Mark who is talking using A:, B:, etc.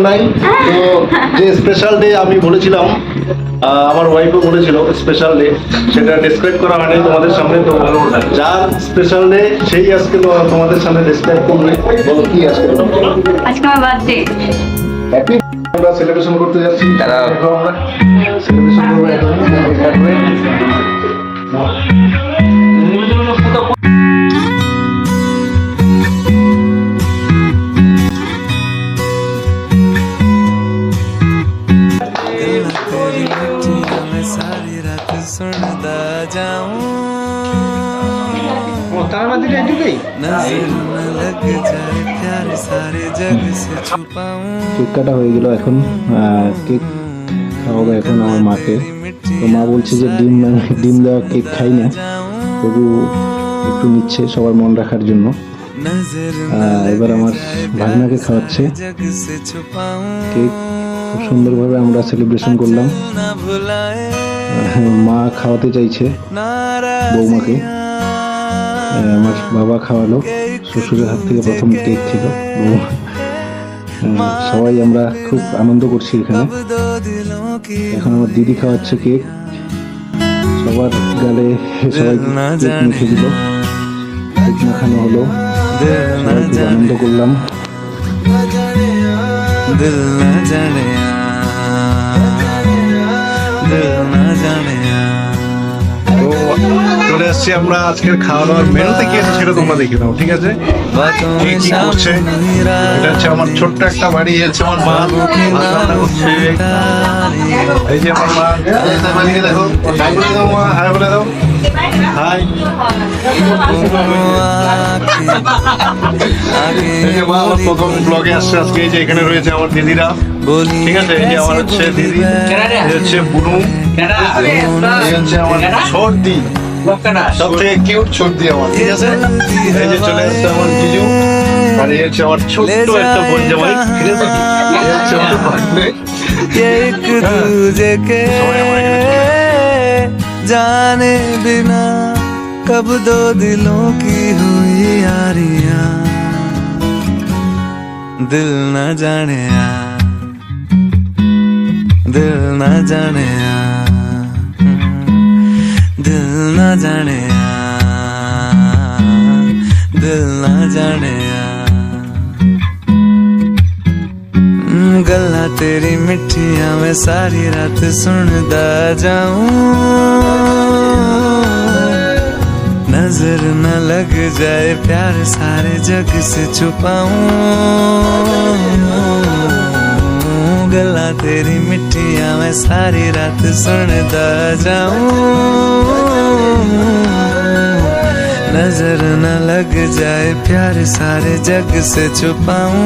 A: নাই। তো যে স্পেশাল ডে আমি বলেছিলাম, আমার ওয়াইফও বলেছিল স্পেশাল ডে, সেটা ডেসক্রাইব করা হয়নি তোমাদের সামনে। তো যার স্পেশাল ডে সেই আজকে তোমাদের সামনে ডেসক্রাইব করবে। বলো কি আজকে?
B: আজকে আমার বার্থডে।
A: হ্যাপি। আমরা সেলিব্রেশন করতে যাচ্ছি।
C: তারা
A: আমরা সেলিব্রেশন করবো এখন।
D: सारी रात सुनता जाऊं नजर न लग जाए प्यार सारे जग से छुपाऊं
E: কেক কাটা হয়ে গেল। এখন কেক খাওয়াবো এখন আমার মাকে। তো মা বলছে যে ডিম দেওয়া কেক খাই না, তবু একটু নিচ্ছে সবার মন রাখার জন্য। এবার আমার ভাগনাকে খাওয়াচ্ছে কেক। খুব সুন্দরভাবে আমরা সেলিব্রেশন করলাম। মা খাওয়াতে চাইছে বৌমাকে, আমার বাবা খাওয়ালো। শ্বশুরের হাত থেকে প্রথম কেক ছিল। সবাই আমরা খুব আনন্দ করছি এখানে। এখন আমার দিদি খাওয়াচ্ছে কেক, সবার গালে সবাই কেক মেখে দিল। কেক মাখানো হলো, সবাই খুব আনন্দ করলাম।
D: दिल न जाने दिल न जाने
A: তো চলে আসছি আমরা আজকের খাওয়া দাওয়ার মেনুতে কি আছে সেটা তোমরা দেখে নাও, ঠিক আছে? কি কি করছে, এটা হচ্ছে আমার ছোট্ট একটা বাড়ি। হচ্ছে আমার মা রান্না করছে। এই যে আমার মা, দেখো হাই বলে দাও মা, হাই বলে দাও, হাই। এই যে মা আমার প্রথম ব্লগে আসছে আজকে। এই যে এখানে রয়েছে আমার দিদিরা, ঠিক আছে? এই যে আমার হচ্ছে দিদি, এই হচ্ছে বুনু, এই হচ্ছে আমার ছোটদি, সব থেকে কিউট ছোটদি আমার, ঠিক আছে? এই যে চলে আসছে আমার জিজু, আর এই হচ্ছে আমার ছোট্ট একটা বোন জামাই, ঠিক আছে? এই হচ্ছে আমার ভাগ্নে।
D: एक दूजे के जाने बिना कब दो दिलों की हुई यारियां दिल न जाने दिल न जाने दिल न जाने दिल न जाने गल्ला तेरी मिठिया मैं सारी रात सुनता जाऊं नजर न लग जाए प्यार सारे जग से छुपाऊं गल्ला तेरी मिठिया मैं सारी रात सुनता जाऊं नजर न लग जाए प्यार सारे जग से छुपाऊं